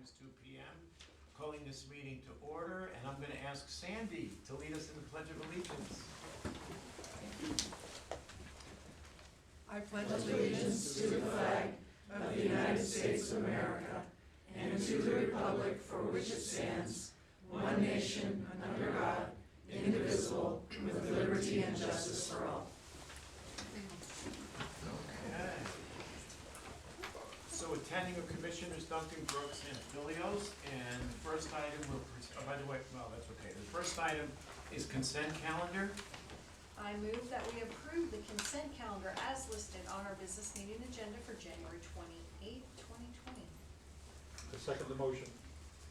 is 2 p.m. Calling this meeting to order, and I'm going to ask Sandy to lead us in the Pledge of Allegiance. I pledge allegiance to the flag of the United States of America and to the republic for which it stands, one nation, under God, indivisible, with liberty and justice for all. Okay. So attending are Commissioners Duncan, Brooks, and Filios, and the first item by the way, well, that's okay. The first item is consent calendar. I move that we approve the consent calendar as listed on our business meeting agenda for January 28, 2020. I second the motion.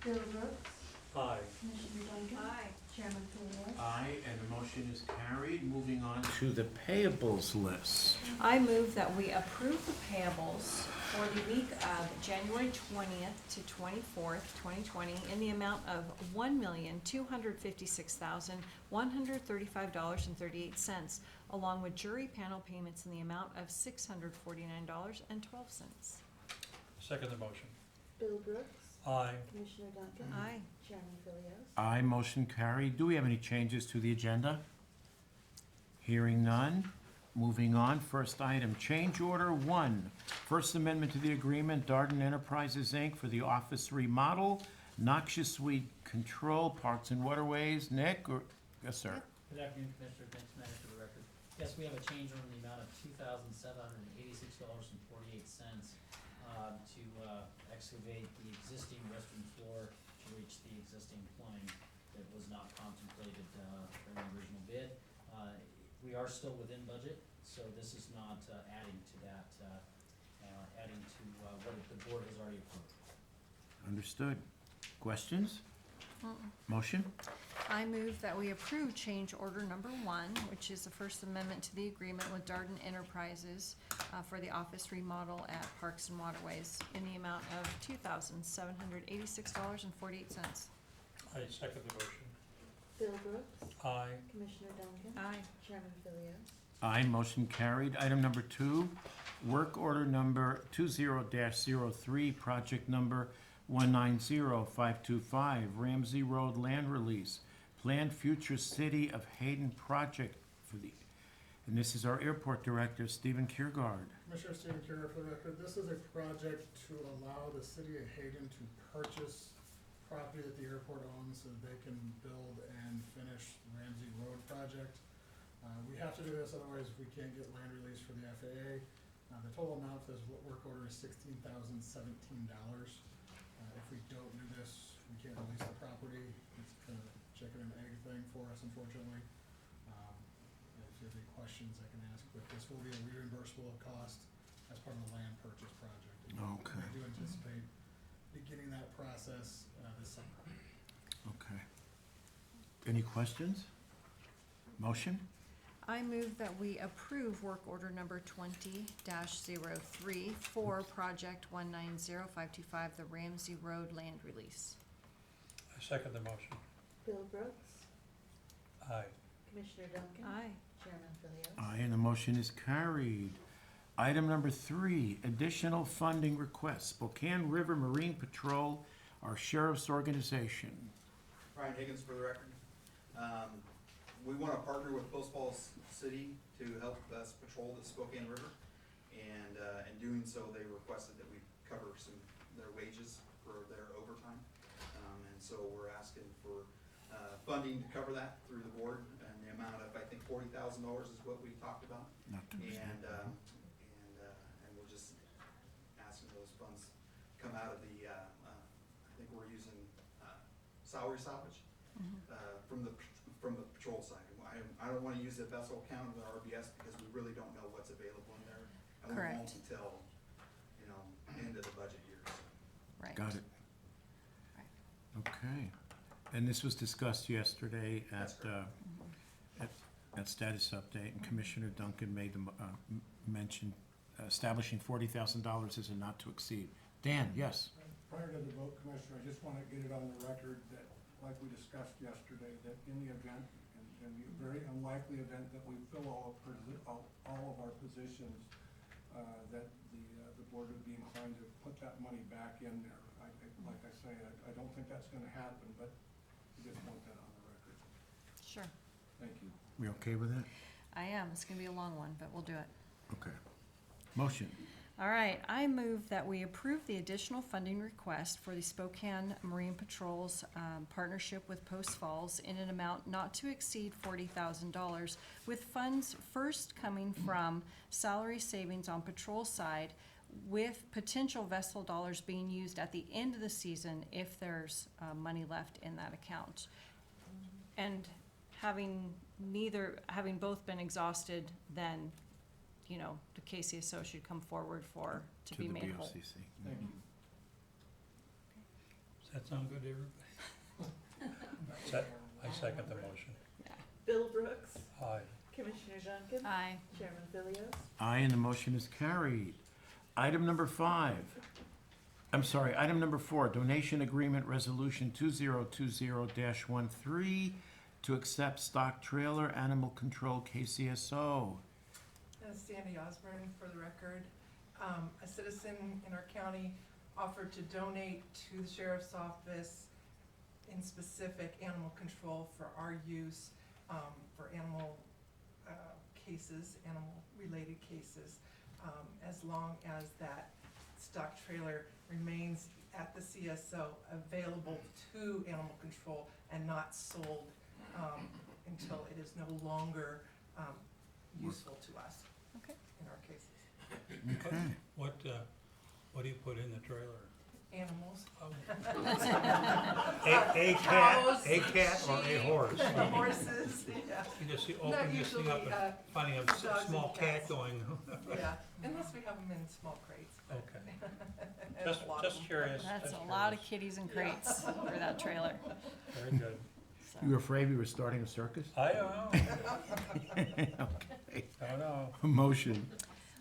Bill Brooks. Aye. Commissioner Duncan. Aye. Chairman Philios. Aye, and the motion is carried. Moving on to the payables list. I move that we approve the payables for the week of January 20th to 24th, 2020 in the amount of $1,256,135.38, along with jury panel payments in the amount of $649.12. Second the motion. Bill Brooks. Aye. Commissioner Duncan. Aye. Chairman Philios. Aye, motion carried. Do we have any changes to the agenda? Hearing none. Moving on, first item, change order 1. First amendment to the agreement, Darden Enterprises, Inc. for the office remodel, noxious weed control, parks and waterways. Nick, yes, sir. Good afternoon, Commissioner. Thanks, Mayor, for the record. Yes, we have a change order in the amount of $2,786.48 to excavate the existing restroom floor to reach the existing plumbing that was not contemplated during the original bid. We are still within budget, so this is not adding to that, adding to what the board has already approved. Understood. Questions? Motion? I move that we approve change order number 1, which is the first amendment to the agreement with Darden Enterprises for the office remodel at Parks and Waterways in the amount of $2,786.48. I second the motion. Bill Brooks. Aye. Commissioner Duncan. Aye. Chairman Philios. Aye, motion carried. Item number 2, work order number 20-03, project number 190525, Ramsey Road land release, planned future City of Hayden project for the, and this is our airport director, Stephen Kiergaard. Commissioner Stephen Kiergaard for the record. This is a project to allow the City of Hayden to purchase property that the airport owns so that they can build and finish the Ramsey Road project. We have to do this, otherwise we can't get land release for the FAA. The total amount for this work order is $16,017. If we don't do this, we can't release the property. It's kind of a chicken and egg thing for us, unfortunately. If you have any questions, I can ask, but this will be a reimbursable cost as part of the land purchase project. Okay. I do anticipate beginning that process this summer. Okay. Any questions? Motion? I move that we approve work order number 20-03 for project 190525, the Ramsey Road land release. I second the motion. Bill Brooks. Aye. Commissioner Duncan. Aye. Chairman Philios. Aye, and the motion is carried. Item number 3, additional funding requests, Spokane River Marine Patrol, our sheriff's organization. Ryan Higgins for the record. We want to partner with Post Falls City to help us patrol the Spokane River, and in doing so, they requested that we cover some their wages for their overtime, and so we're asking for funding to cover that through the board, and the amount of, I think, $40,000 is what we talked about, Not to and we're just asking those funds come out of the. I think we're using salary salvage. From the patrol side. I don't want to use the vessel account of the RBS because we really don't know what's available in there. And we Correct. won't until, end of the budget year. So. Right. Got it. Right. Okay. And this was discussed yesterday That's at status update, and Commissioner Duncan made the mention establishing $40,000 as a not to exceed. Dan, yes. Prior to the vote, Commissioner, I just want to get it on the record that, like we discussed yesterday, that in the event, in the very unlikely event that we fill all of our positions, that the board would be inclined to put that money back in there. like I say, I don't think that's gonna happen, but we just want that on the record. Sure, Thank you. We okay with that? I am. It's gonna be a long one, but we'll do it. Okay. Motion. All right, I move that we approve the additional funding request for the Spokane Marine Patrol's partnership with Post Falls in an amount not to exceed $40,000, with funds first coming from salary savings on patrol side, with potential vessel dollars being used at the end of the season if there's money left in that account. And having both been exhausted, then the KCSO should come forward to be made whole. To the BOCC. Thank you. Does that sound good to everybody? I second the motion. Bill Brooks, Aye. Commissioner Duncan, Aye. Chairman Philios, Aye, and the motion is carried. Item number 4, donation agreement resolution 2020-13 to accept stock trailer animal control KCSO. Sandy Osborne, for the record. A citizen in our county offered to donate to the sheriff's office in specific animal control for our use, for animal cases, animal-related cases, as long as that stock trailer remains at the CSO, available to animal control and not sold until it is no longer useful to us. Okay. In our cases. Okay. What do you put in the trailer? Animals. A Cows, cat or a sheep, horse? Horses, yeah. You just Not open this thing up usually, and finding a dogs and small cat cats. going, Yeah, unless we have them in small crates. okay. And a lot of Just them. curious. That's just a lot of curious. kitties and crates for that trailer. Very good. So. You were afraid we were starting a circus? I don't know. Okay. I don't know. Motion.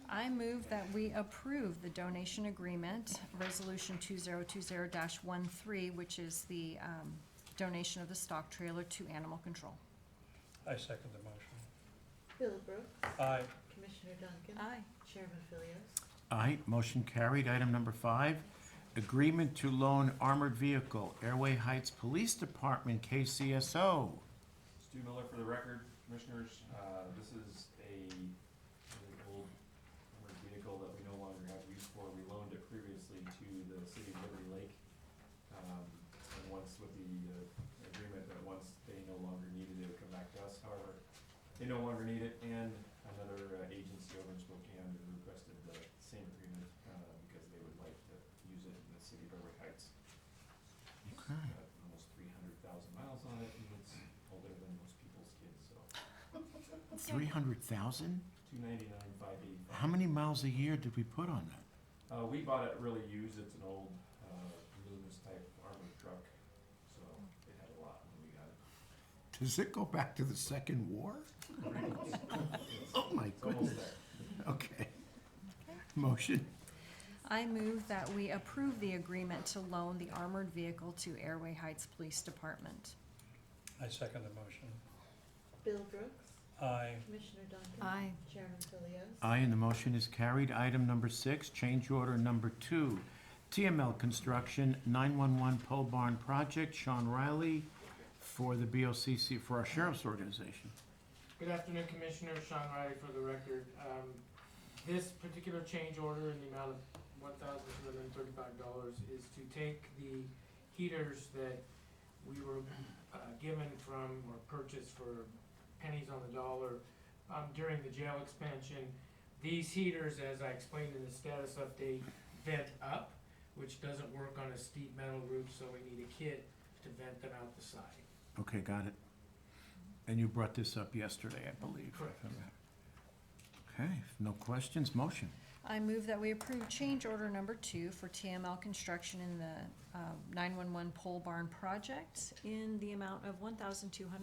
I move that we approve the donation agreement, resolution 2020-13, which is the donation of the stock trailer to animal control. I second the motion. Bill Brooks, Aye. Commissioner Duncan, Aye. Chairman Philios, Aye, motion carried. Item number 5, agreement to loan armored vehicle, Airway Heights Police Department, KCSO. Stu Miller for the record, commissioners. This is an old armored vehicle that we no longer have use for. We loaned it previously to the city of Liberty Lake. And once with the agreement that once they no longer needed it, it would come back to us. However, they no longer need it, and another agency over in Spokane requested the same agreement because they would like to use it in the city of Liberty Heights. Okay. Almost 300,000 miles on it, and it's older than most people's kids, so 300,000? 299,585. How many miles a year did we put on that? We bought it really used. It's an old Loomis type armored truck, so it had a lot when we got it. Does it go back to the Second War? Oh, my It's almost goodness. there. Okay. Motion. I move that we approve the agreement to loan the armored vehicle to Airway Heights Police Department. I second the motion. Bill Brooks, Aye. Commissioner Duncan, Aye. Chairman Philios, Aye, and the motion is carried. Item number 6, change order number 2, TML Construction 911 Pole Barn Project, Sean Riley for the BOCC, for our sheriff's organization. Good afternoon, Commissioner. Sean Riley for the record. This particular change order in the amount of $1,235 is to take the heaters that we were given from or purchased for pennies on the dollar during the jail expansion. These heaters, as I explained in the status update, vent up, which doesn't work on a steep metal roof, so we need a kit to vent them out the side. Okay, got it. And you brought this up yesterday, I believe. Correct. Okay, if no questions, motion. I move that we approve change order number 2 for TML Construction in the 911 Pole Barn Project in the amount of $1,235.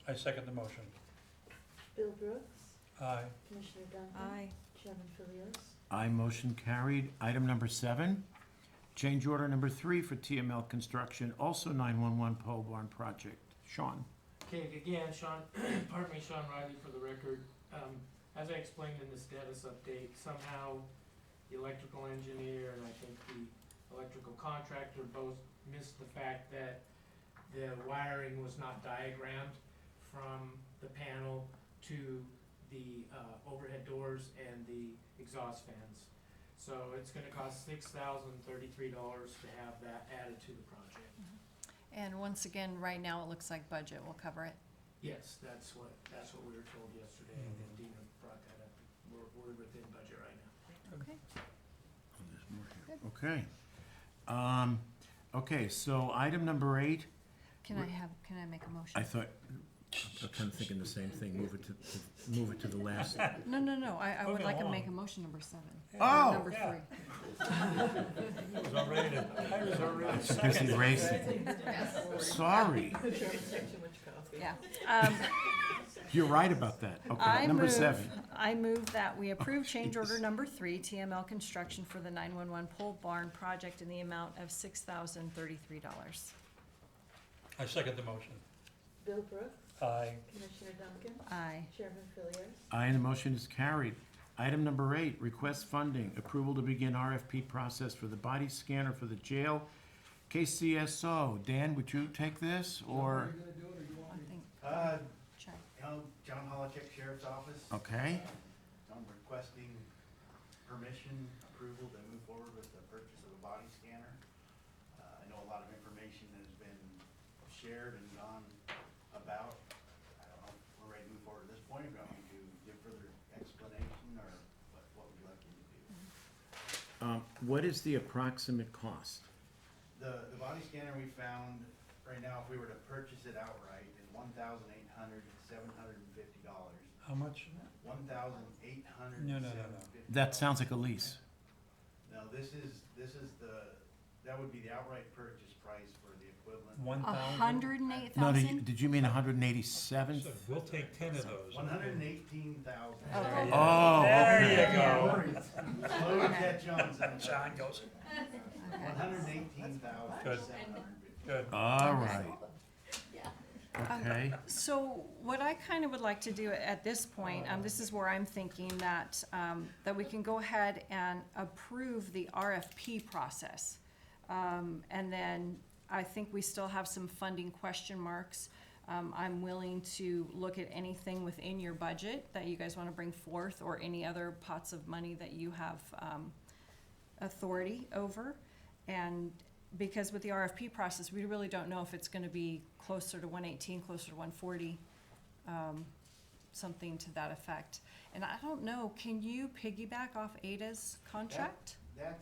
I second the motion. Bill Brooks, Aye. Commissioner Duncan, Aye. Chairman Philios, Aye, motion carried. Item number 7, change order number 3 for TML Construction, also 911 Pole Barn Project. Sean. Okay, again, Sean, pardon me, Sean Riley for the record. As I explained in the status update, somehow the electrical engineer and I think the electrical contractor both missed the fact that the wiring was not diagrammed from the panel to the overhead doors and the exhaust fans. So it's gonna cost $6,033 to have that added to the project. And once again, right now, it looks like budget will cover it. Yes, that's what we were told yesterday, and then Dina brought that up. We're within budget right now. Okay. Oh, there's more here. Okay. Okay, so item number 8, Can I make a motion? I thought, I'm kind of thinking the same thing, move it to the last. No, I would Moving like to along. make a motion number 7. Oh! Number Yeah. 3. I was already to Busy racing. Sorry. Yeah. You're right about that. Okay, I number move- 7. I move that we approve change jeez. order number 3, TML Construction for the 911 pole barn project in the amount of $6,033. I second the motion. Bill Brooks, Aye. Commissioner Duncan, Aye. Chairman Philios. Aye, and the motion is carried. Item number 8, request funding, approval to begin RFP process for the body scanner for the jail. KCSO, Dan, would you take this, or? I think, check. John Holochek Sheriff's Office. Okay, I'm requesting permission, approval to move forward with the purchase of a body scanner. I know a lot of information has been shared and gone about. I don't know if we're ready to move forward at this point, or going to give further explanation, or what would you like me to do? what is the approximate cost? The body scanner we found, right now, if we were to purchase it outright, is $1,800 to $750. How much? $1,800 No, to no, no, no. $750. That sounds like a lease. No, this is that would be the outright purchase price for the equivalent. 1,000? No, 108,000? did you mean 187? So we'll take 10 of those. 118,000. Okay. Oh, There okay. you go. Slow to catch on sometimes. John goes, 118,750. Good. good. All right. Okay, So what I kind of would like to do at this point, this is where I'm thinking that, that we can go ahead and approve the RFP process. And then I think we still have some funding question marks. I'm willing to look at anything within your budget that you guys want to bring forth, or any other pots of money that you have authority over. And because with the RFP process, we really don't know if it's gonna be closer to 118, closer to 140, something to that effect. And I don't know, can you piggyback off Ada's contract? I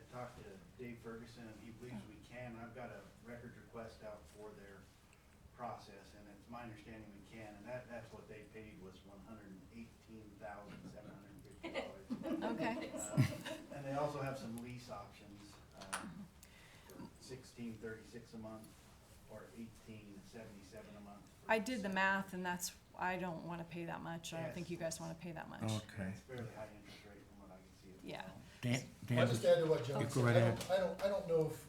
talked to Dave Ferguson, and he believes we can. I've got a records request out for their process, and it's my understanding we can, and that's what they paid, was $118,750. Okay. And they also have some lease options, for $16.36 a month, or $18.77 a month. I did the math, and that's, I don't wanna pay that much. I don't Yes. think you guys wanna pay that much. okay. It's fairly high interest rate from what I can see. Yeah. Dan, I'll just add to what John You said. go right ahead. I don't know if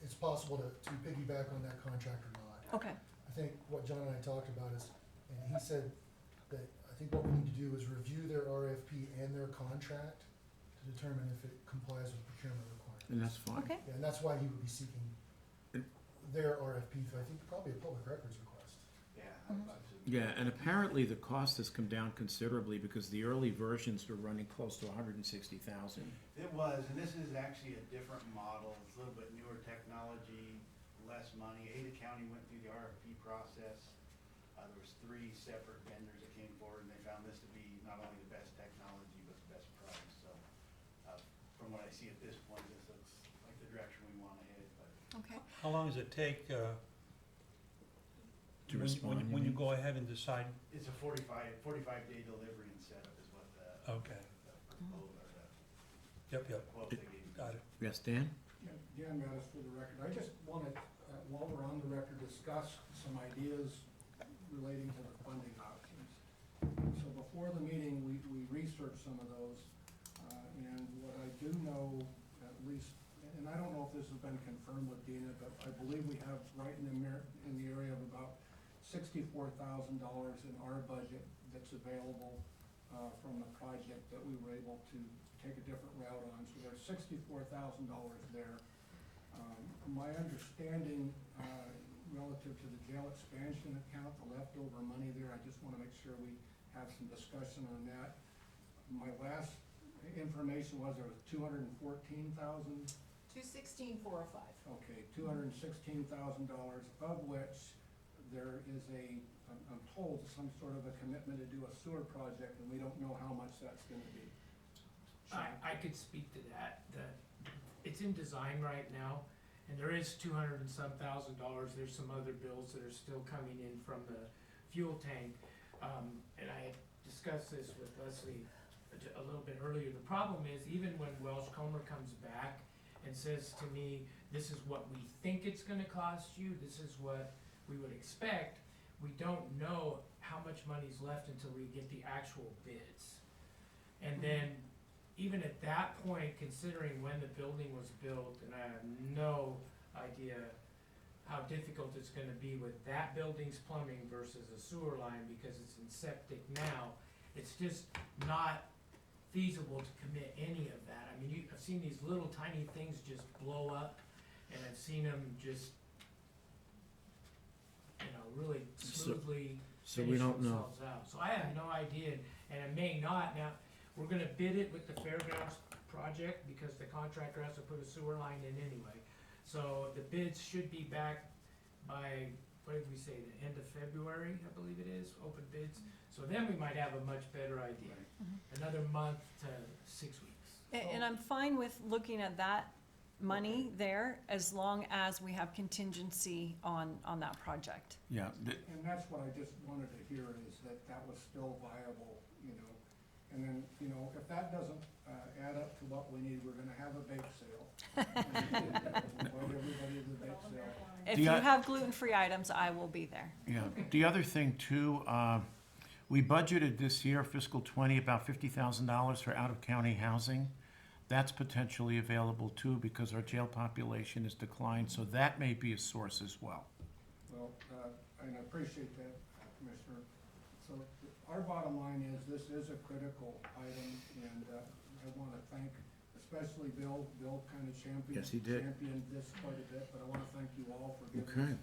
it's possible to piggyback on that contract or not. Okay, I think what John and I talked about is, and he said that, I think what we need to do is review their RFP and their contract to determine if it complies with procurement requirements. and that's fine. okay. Yeah, and that's why he would be seeking their RFP through, I think, probably a public records request. Yeah. Mhm. Yeah, and apparently the cost has come down considerably because the early versions were running close to 160,000. It was, and this is actually a different model. It's a little bit newer technology, less money. Ada County went through the RFP process. There was 3 separate vendors that came forward, and they found this to be not only the best technology, but the best price. So, from what I see at this point, this looks like the direction we want to head, but Okay. How long does it take, To respond, when you mean? go ahead and decide? it's a 45-day delivery and setup is what the Okay, proposal, or the yep, yep, quote they gave me. got it. Yes, Dan? Dan Mattis for the record. I just wanted, while we're on the record, discuss some ideas relating to the funding options. So before the meeting, we researched some of those, and what I do know, at least, and I don't know if this has been confirmed with Dina, but I believe we have right in the area of about $64,000 in our budget that's available from the project that we were able to take a different route on. So there's $64,000 there. My understanding, relative to the jail expansion account, the leftover money there, I just wanna make sure we have some discussion on that. My last information was there was $214,000. 216,405. Okay, $216,000, of which there is I'm told, some sort of a commitment to do a sewer project, and we don't know how much that's gonna be. I could speak to that. It's in design right now, and there is $200 and some thousand. There's some other bills that are still coming in from the fuel tank. And I had discussed this with Leslie a little bit earlier. The problem is, even when Welsh Comer comes back and says to me, this is what we think it's gonna cost you, this is what we would expect, we don't know how much money's left until we get the actual bids. And then, even at that point, considering when the building was built, and I have no idea how difficult it's gonna be with that building's plumbing versus a sewer line, because it's in septic now, it's just not feasible to commit any of that. I mean, I've seen these little tiny things just blow up, and I've seen them just, really smoothly So we finish don't know. themselves out. So I have no idea, and it may not. Now, we're gonna bid it with the fairgrounds project, because the contractor has to put a sewer line in anyway. So the bids should be back by, what did we say, the end of February, I believe it is, open bids. So then we might have a much better idea. Another month to 6 weeks. And I'm fine with looking at that money there, as long as we have contingency on that project. Yeah, And that's what I just wanted to hear, is that was still viable, And then, if that doesn't add up to what we need, we're gonna have a bake sale. Invite everybody to the bake sale. If Do you you- have gluten-free items, I will be there. yeah. The other thing too, we budgeted this year, fiscal '20, about $50,000 for out-of-county housing. That's potentially available too, because our jail population has declined, so that may be a source as well. Well, and I appreciate that, Commissioner. So our bottom line is, this is a critical item, and I want to thank especially Bill. Bill kind of championed Yes, he did. this quite a bit, but I want to thank you all for giving Okay. us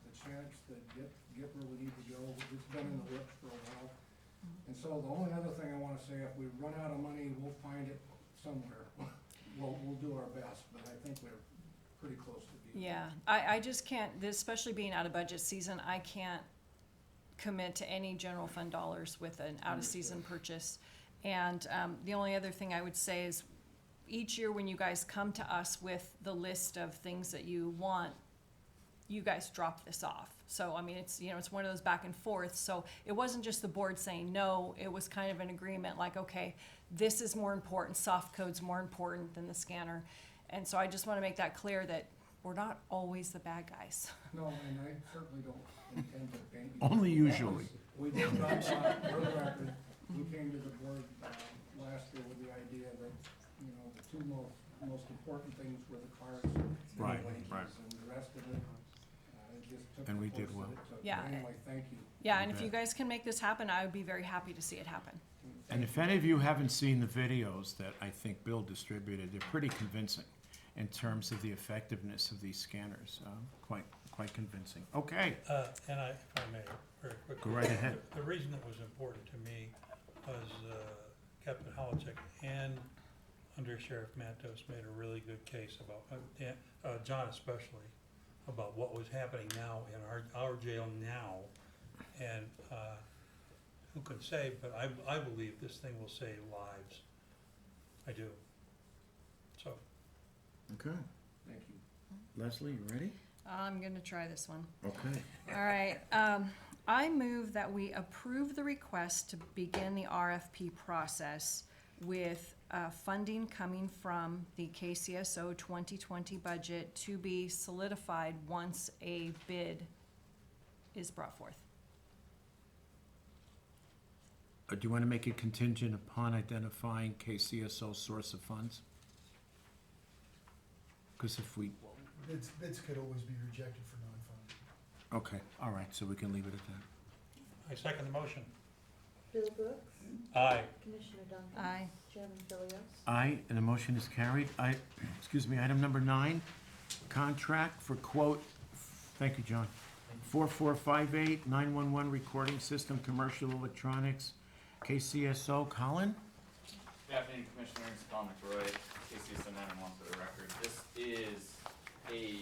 the chance to get where we need to go. It's been in the works for a while. And so the only other thing I want to say, if we run out of money, we'll find it somewhere. We'll do our best, but I think we're pretty close to being. Yeah, I just can't, especially being out of budget season, I can't commit to any general fund dollars with an out-of-season purchase. And the only other thing I would say is, each year when you guys come to us with the list of things that you want, you guys drop this off. So, I mean, it's, it's one of those back and forth. So it wasn't just the board saying no, it was kind of an agreement, like, okay, this is more important, soft code's more important than the scanner. And so I just want to make that clear, that we're not always the bad guys. No, and I certainly don't intend to paint you. Only usually. We did not, for the record, we came to the board last year with the idea that, the two most important things were the cars and the Right, wages, right. and the rest of it, it just took And the we course did that well. it took. Yeah. But anyway, thank you. Yeah, and if bet. you guys can make this happen, I would be very happy to see it happen. And if any of you haven't seen the videos that I think Bill distributed, they're pretty convincing in terms of the effectiveness of these scanners. Quite convincing. Okay, And if I may, very quickly. Go right ahead. The reason it was important to me was Captain Holichek and Under Sheriff Matos made a really good case about, John especially, about what was happening now in our jail now. And who can say, but I believe this thing will save lives. I do. So, okay. Thank you. Leslie, you ready? I'm gonna try this one. Okay. All right, I move that we approve the request to begin the RFP process with funding coming from the KCSO 2020 budget to be solidified once a bid is brought forth. Do you want to make it contingent upon identifying KCSO's source of funds? Because if we, Bids could always be rejected for non-funding. okay, all right, so we can leave it at that. I second the motion. Bill Brooks, Aye. Commissioner Duncan. Aye. Chairman Philios. Aye, and the motion is carried. Item number 9, contract for quote, thank you, John, 4458 911 recording system, commercial electronics, KCSO. Colin? Good afternoon, Commissioners. Colin McRoy, KCSO 911 for the record. This is a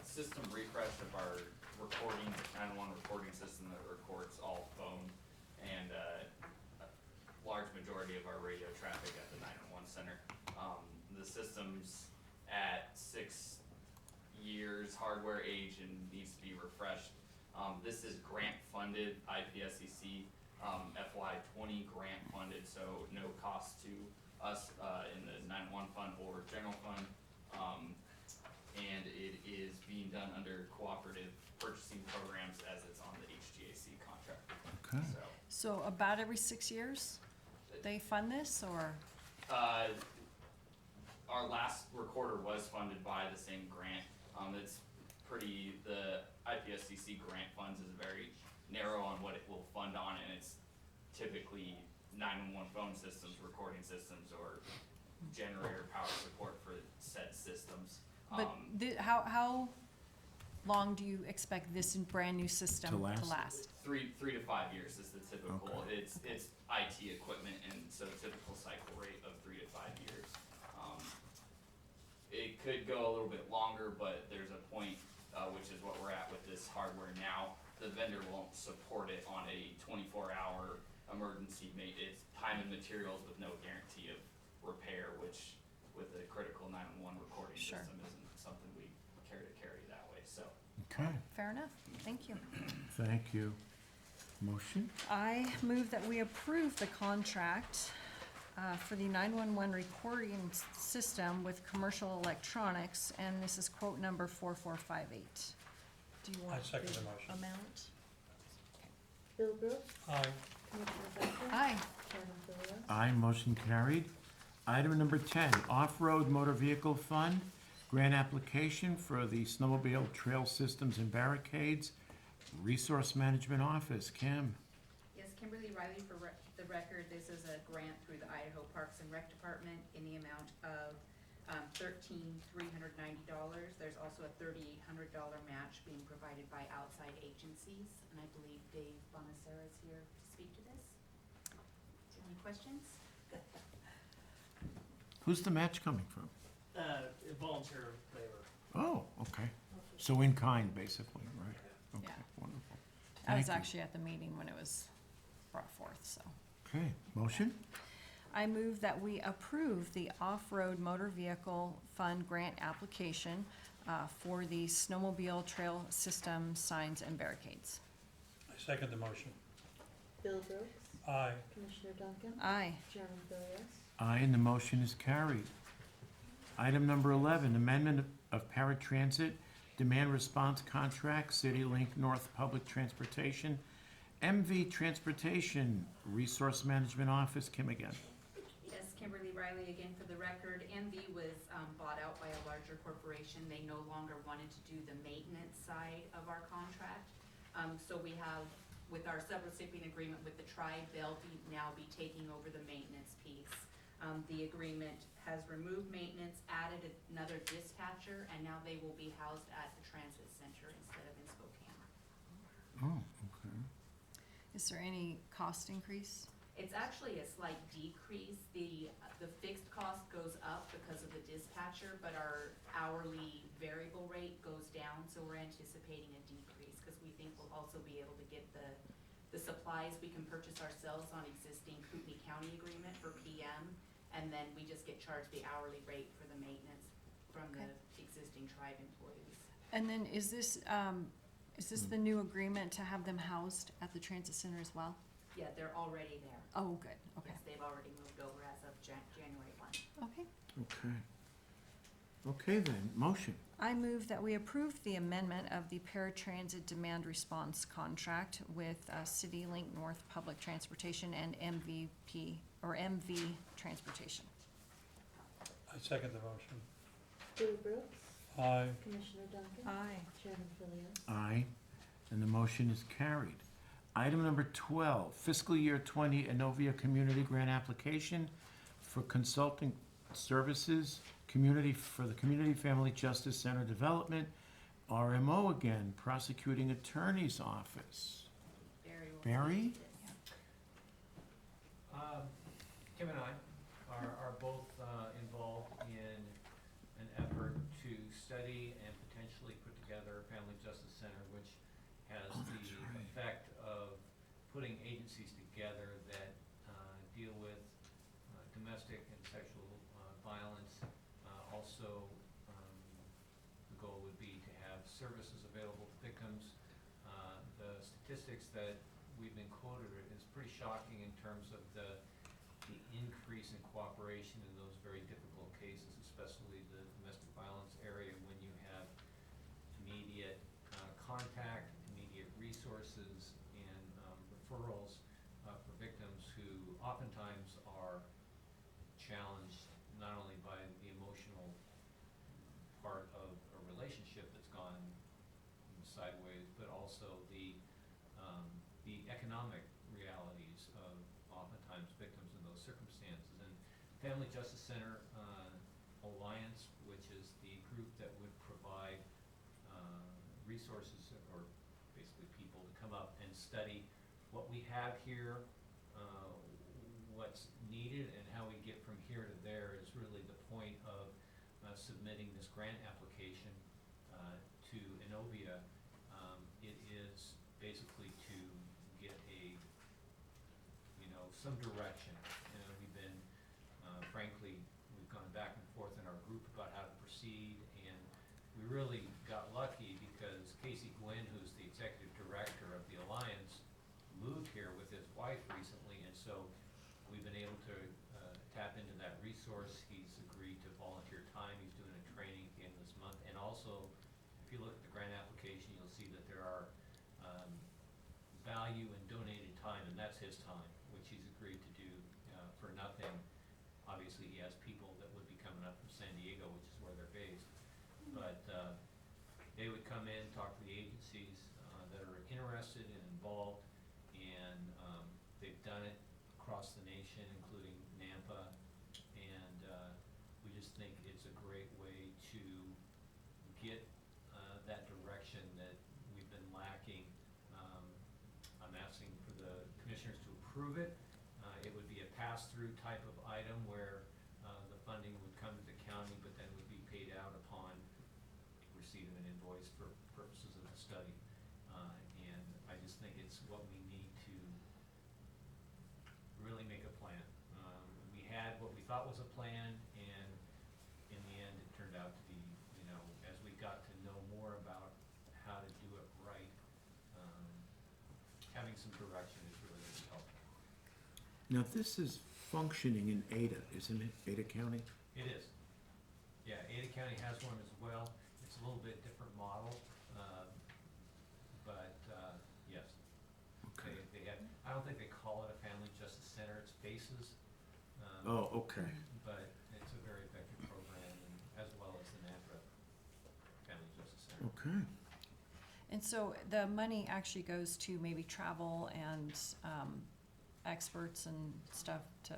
system refresh of our recording, 911 recording system that records all phone and a large majority of our radio traffic at the 911 center. The system's at 6 years hardware age and needs to be refreshed. This is grant funded, IPSCC FY20 grant funded, so no cost to us in the 911 fund or general fund. And it is being done under cooperative purchasing programs as it's on the HGAC contract. Okay. So about every 6 years, they fund this, or? Our last recorder was funded by the same grant. It's the IPSCC grant funds is very narrow on what it will fund on, and it's typically 911 phone systems, recording systems, or generator power support for said systems. But how long do you expect this brand new system To to last? last? 3 to 5 years is the typical. Okay. It's IT equipment, and so typical cycle rate of 3 to 5 years. It could go a little bit longer, but there's a point, which is what we're at with this hardware now. The vendor won't support it on a 24-hour emergency maintenance, time and materials with no guarantee of repair, which with a critical 911 recording Sure. system isn't something we care to carry that way. So Okay, Fair enough, thank you. thank you. Motion? I move that we approve the contract for the 911 recording system with commercial electronics, and this is quote number 4458. Do you want I second the the motion. amount? Bill Brooks, Aye. Commissioner Duncan. Aye. Chairman Philios. Aye, motion carried. Item number 10, Off-Road Motor Vehicle Fund, grant application for the snowmobile trail systems and barricades, Resource Management Office. Kim? Yes, Kimberly Riley for the record, this is a grant through the Idaho Parks and Rec Department in the amount of $13,390. There's also a $3,800 match being provided by outside agencies, and I believe Dave Bonacera is here to speak to this. Is there any questions? Who's the match coming from? Volunteer labor. Oh, okay. So in kind, basically, right? Okay, Yeah. wonderful. I was Thank you. actually at the meeting when it was brought forth, so. Okay, motion? I move that we approve the Off-Road Motor Vehicle Fund grant application for the snowmobile trail system signs and barricades. I second the motion. Bill Brooks, Aye. Commissioner Duncan. Aye. Chairman Philios. Aye, and the motion is carried. Item number 11, amendment of paratransit demand response contract, CityLink North Public Transportation, MV Transportation Resource Management Office. Kim again. Yes, Kimberly Riley again for the record. MV was bought out by a larger corporation. They no longer wanted to do the maintenance side of our contract. So we have, with our subrecipient agreement with the tribe, they'll now be taking over the maintenance piece. The agreement has removed maintenance, added another dispatcher, and now they will be housed at the transit center instead of in Spokane. Oh, okay. Is there any cost increase? It's actually a slight decrease. The fixed cost goes up because of the dispatcher, but our hourly variable rate goes down, so we're anticipating a decrease, because we think we'll also be able to get the supplies we can purchase ourselves on existing Kootenai County agreement for PM, and then we just get charged the hourly rate for the maintenance from the existing tribe employees. And then is this the new agreement to have them housed at the transit center as well? Yeah, they're already there. Oh, good, okay. Yes, they've already moved over as of January 1. Okay. Okay. Okay then, motion. I move that we approve the amendment of the paratransit demand response contract with CityLink North Public Transportation and MV Transportation. I second the motion. Bill Brooks, Aye. Commissioner Duncan. Aye. Chairman Philios. Aye, and the motion is carried. Item number 12, fiscal year 20 Innovia Community Grant Application for consulting services, for the Community Family Justice Center Development, RMO again, Prosecuting Attorney's Office. Barry? Kim and I are both involved in an effort to study and potentially put together a family justice center, which has the effect of putting agencies together that deal with domestic and sexual violence. Also, the goal would be to have services available to victims. The statistics that we've been quoted is pretty shocking in terms of the increase in cooperation in those very difficult cases, especially the domestic violence area, when you have immediate contact, immediate resources, and referrals for victims who oftentimes are challenged not only by the emotional part of a relationship that's gone sideways, but also the economic realities of oftentimes victims in those circumstances. And Family Justice Center Alliance, which is the group that would provide resources or basically people to come up and study what we have here, what's needed, and how we get from here to there, is really the point of submitting this grant application to Inovia. It is basically to get some direction. We've been, frankly, we've gone back and forth in our group about how to proceed, and we really got lucky because Casey Gwynn, who's the executive director of the Alliance, moved here with his wife recently, and so we've been able to tap into that resource. He's agreed to volunteer time. He's doing a training at the end of this month, and also, if you look at the grant application, you'll see that there are value in donated time, and that's his time, which he's agreed to do for nothing. Obviously, he has people that would be coming up from San Diego, which is where they're based, but they would come in, talk to the agencies that are interested and involved, and they've done it across the nation, including Nampa, and we just think it's a great way to get that direction that we've been lacking. I'm asking for the commissioners to approve it. It would be a pass-through type of item where the funding would come to the county, but then would be paid out upon receipt of an invoice for purposes of the study. And I just think it's what we need to really make a plan. We had what we thought was a plan, and in the end, it turned out to be, as we got to know more about how to do it right, having some direction is really going to be helpful. Now, this is functioning in Ada, isn't it? Ada County? It is. Yeah, Ada County has one as well. It's a little bit different model, but yes. Okay. They have, I don't think they call it a family justice center, it's FACES. Oh, okay. But it's a very effective program, and as well as the NAPRA Family Justice Center. Okay. And so the money actually goes to maybe travel and experts and stuff to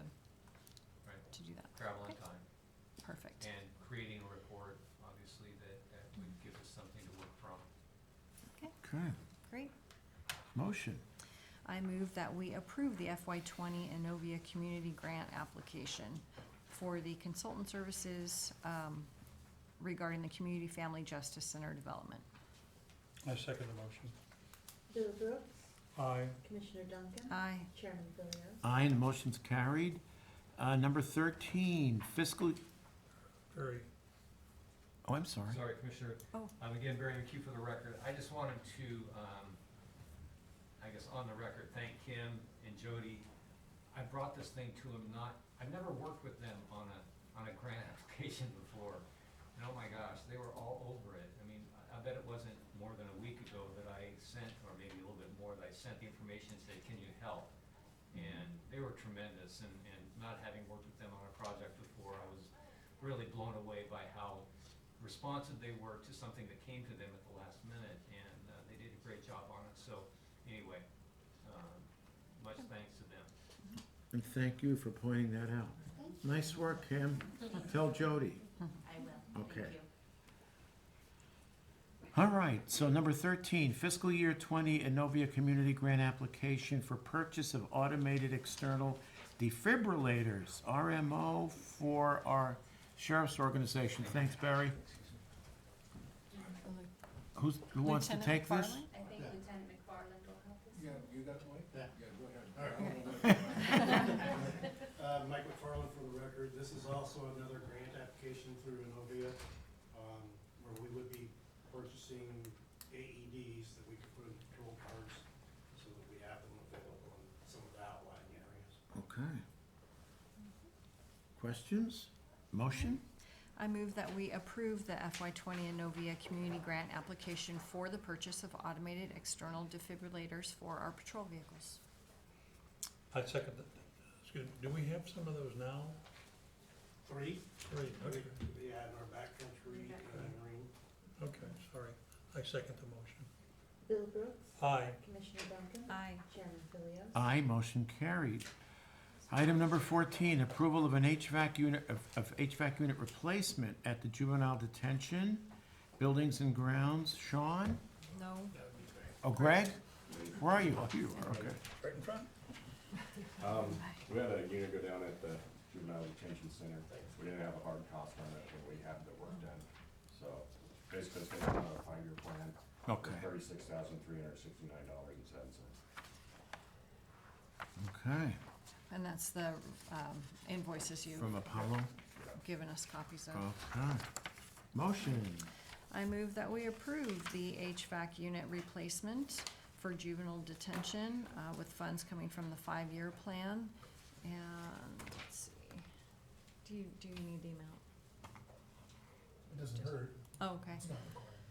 Right. do that. Travel and Okay. time. Perfect. And creating a report, obviously, that would give us something to work from. Okay. Great. Motion. I move that we approve the FY20 Inovia Community Grant application for the consultant services regarding the Community Family Justice Center development. I second the motion. Bill Brooks, Aye. Commissioner Duncan, Aye. Chairman Philios. Aye, and the motion's carried. Number 13, fiscal, Very. oh, I'm sorry. Sorry, Commissioner. Oh. Again, Barry McHugh for the record. I just wanted to, I guess on the record, thank Kim and Jody. I brought this thing to them I've never worked with them on a grant application before. And oh my gosh, they were all over it. I mean, I bet it wasn't more than a week ago that I sent, or maybe a little bit more, that I sent the information and said, can you help? And they were tremendous, and not having worked with them on a project before, I was really blown away by how responsive they were to something that came to them at the last minute, and they did a great job on it. So anyway, much thanks to them. And thank you for pointing that out. Nice work, Kim. Tell Jody. I Okay. Thank you. All right, so number 13, fiscal year 20 Innovia Community Grant application for purchase of automated external defibrillators, RMO, for our sheriff's organization. Thanks, Barry. Who wants to Lieutenant take this? McFarland? I think Lieutenant McFarland will help us. Yeah, you got it, Mike? Yeah. Yeah, go ahead. Mike McFarland for the record. This is also another grant application through Innovia, where we would be purchasing AEDs that we could put in patrol cars so that we have them available in some of the outlying areas. Okay. Questions? Motion? I move that we approve the FY20 Innovia Community Grant application for the purchase of automated external defibrillators for our patrol vehicles. I second that. Excuse me, do we have some of those now? Three, Three, okay. we had in our backcountry marine. Okay, sorry. I second the motion. Bill Brooks. Aye. Commissioner Duncan. Aye. Chairman Philios. Aye, motion carried. Item number 14, approval of an HVAC unit, of HVAC unit replacement at the juvenile detention, buildings and grounds. Sean? No. Oh, Greg? Where are you? Oh, you are, okay. Right in front? We had a unit go down at the juvenile detention center. We didn't have a hard cost on it, but we had the work done. So basically, it's gonna be another 5-year plan. Okay. $36,369.07. Okay, And that's the invoices you've from Apollo? given us copies of. Okay. Motion. I move that we approve the HVAC unit replacement for juvenile detention with funds coming from the 5-year plan. And, let's see, do you need the amount? It doesn't hurt, Oh, okay. it's not required.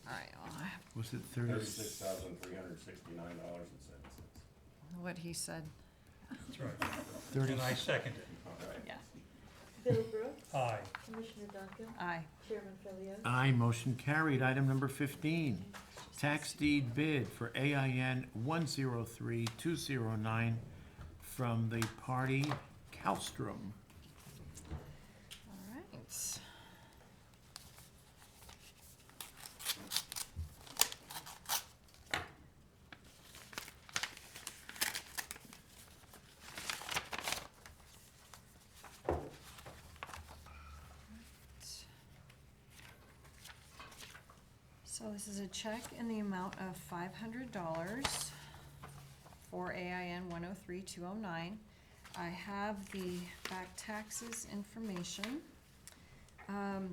All right, well, I have Was it 30? $36,369.07. what he said. That's right. 30. And I second it. All right. Yeah. Bill Brooks. Aye. Commissioner Duncan. Aye. Chairman Philios. Aye, motion carried. Item number 15, tax deed bid for AIN 103209 from the party Calstrom. All right. So this is a check in the amount of $500 for AIN 103209. I have the back taxes information.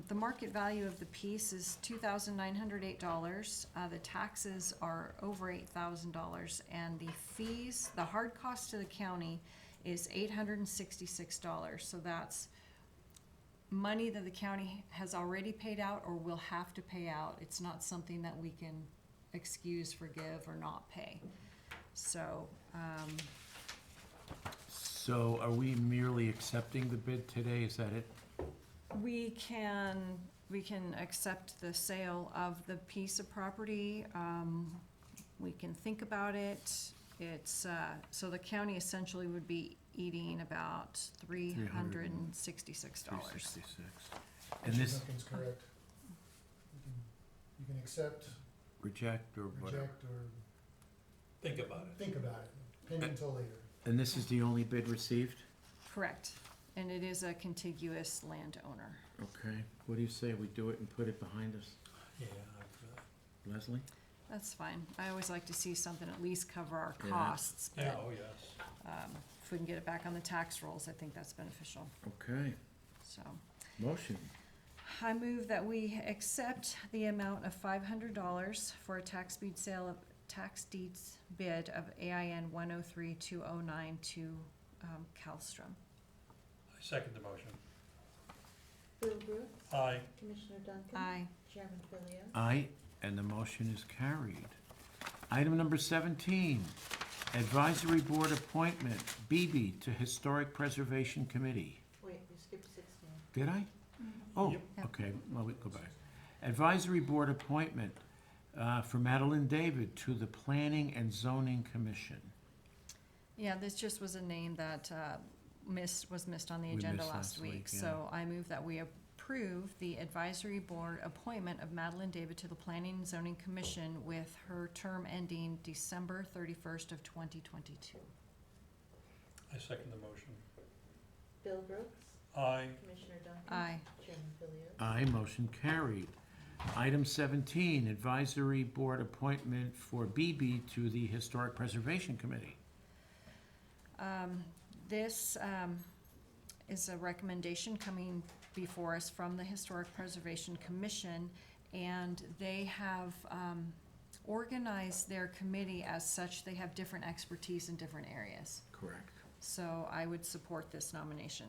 The market value of the piece is $2,908. The taxes are over $8,000, and the fees, the hard cost to the county is $866. So that's money that the county has already paid out or will have to pay out. It's not something that we can excuse, forgive, or not pay. So, So are we merely accepting the bid today? Is that it? we can accept the sale of the piece of property. We can think about it. It's, so the county essentially would be eating about $366. 366. And Commissioner this, Duncan's correct. You can accept, reject, or whatever? reject, or Think about it. think about it, pending till later. And this is the only bid received? Correct. And it is a contiguous landowner. Okay, what do you say we do it and put it behind us? Yeah, after that. Leslie? That's fine. I always like to see something at least cover our Yeah. costs. Yeah, But oh, yes. if we can get it back on the tax rolls, I think that's beneficial. Okay, So motion. I move that we accept the amount of $500 for a tax deed sale of tax deeds bid of AIN 103209 to Calstrom. I second the motion. Bill Brooks. Aye. Commissioner Duncan. Aye. Chairman Philios. Aye, and the motion is carried. Item number 17, advisory board appointment, BB to Historic Preservation Committee. Wait, you skipped 16. Did I? Oh, Yep. okay, well, we go back. Advisory board appointment for Madeline David to the Planning and Zoning Commission. Yeah, this just was a name that was missed on the We agenda missed last last week, week. yeah. So I move that we approve the advisory board appointment of Madeline David to the Planning and Zoning Commission with her term ending December 31st of 2022. I second the motion. Bill Brooks, Aye. Commissioner Duncan. Aye. Chairman Philios. Aye, motion carried. Item 17, advisory board appointment for BB to the Historic Preservation Committee. This is a recommendation coming before us from the Historic Preservation Commission, and they have organized their committee as such. They have different expertise in different areas. Correct. So I would support this nomination.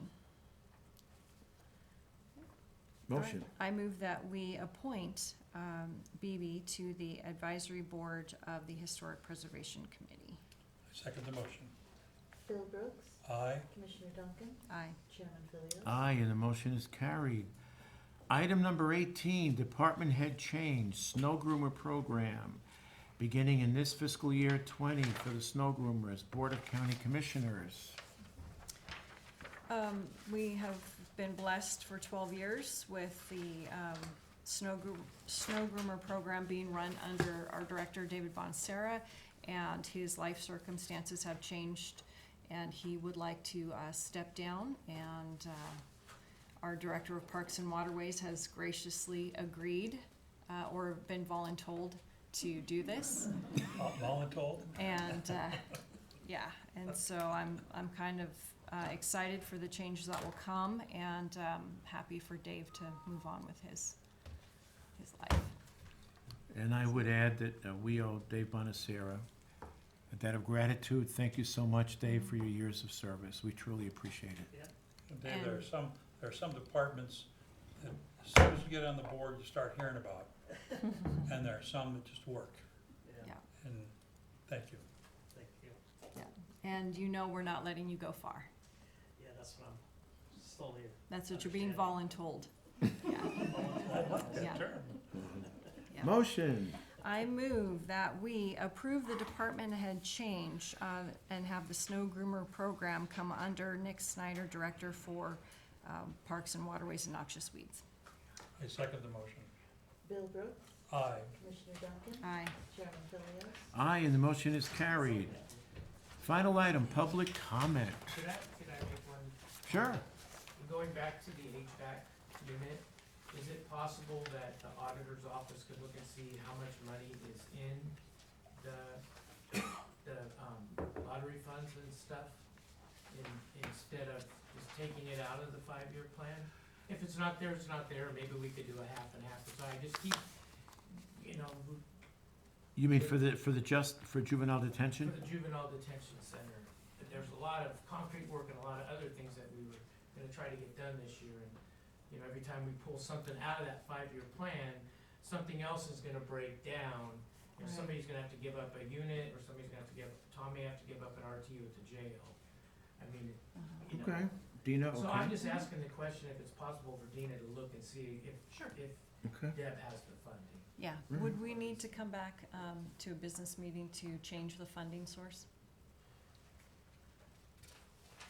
Motion. I move that we appoint BB to the advisory board of the Historic Preservation Committee. I second the motion. Bill Brooks, Aye. Commissioner Duncan, Aye. Chairman Philios. Aye, and the motion is carried. Item number 18, department head change, snow groomer program, beginning in this fiscal year 20 for the snow groomers, Board of County Commissioners. We have been blessed for 12 years with the snow groomer program being run under our director, David Bonacera, and his life circumstances have changed, and he would like to step down, and our Director of Parks and Waterways has graciously agreed or been voluntold to do this. Voluntold? And, yeah, and so I'm kind of excited for the changes that will come, and happy for Dave to move on with his life. And I would add that we owe Dave Bonacera a debt of gratitude. Thank you so much, Dave, for your years of service. We truly appreciate it. And Dave, there And- are some departments that as soon as you get on the board, you start hearing about. And there are some that just work. Yeah. And thank you. Thank you. And you know we're not letting you go far. Yeah, that's what I'm still here. That's what you're being voluntold. I like Yeah. that term. Yeah. Motion. I move that we approve the department head change and have the snow groomer program come under Nick Snyder, Director for Parks and Waterways and Noxious Weeds. I second the motion. Bill Brooks, Aye. Commissioner Duncan, Aye. Chairman Philios. Aye, and the motion is carried. Final item, public comment. Could I make one? Sure. Going back to the HVAC unit, is it possible that the auditor's office could look and see how much money is in the lottery funds and stuff? Instead of just taking it out of the 5-year plan? If it's not there, it's not there, maybe we could do a half and half, so I just keep, You mean for juvenile detention? for the juvenile detention center, that there's a lot of concrete work and a lot of other things that we were gonna try to get done this year, and, every time we pull something out of that 5-year plan, something else is gonna break down. Right. Somebody's gonna have to give up a unit, or somebody's gonna have to Tom may have to give up an RTU at the jail. I mean, Okay. Dina, So I'm okay. just asking the question if it's possible for Dina to look and see if Okay. Deb has the funding. Yeah, Right. would we need to come back to a business meeting to change the funding source?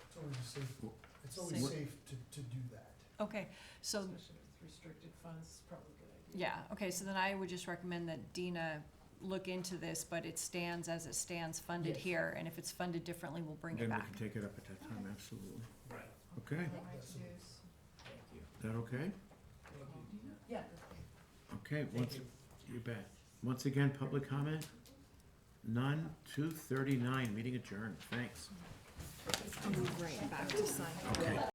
It's always safe, it's always Safe. safe to do that. Okay, so, Especially with restricted funds, it's probably a good idea. yeah, okay, so then I would just recommend that Dina look into this, but it stands as it stands funded Yes. here, and if it's funded differently, we'll bring it Then we back. can take it up at that time, absolutely. Right. Okay, Like my to-dos. Thank you. is that okay? Thank you. Yeah. Okay, Thank you. you bet. Once again, public comment? None, 2:39, meeting adjourned, thanks. Move right back to sign. Okay.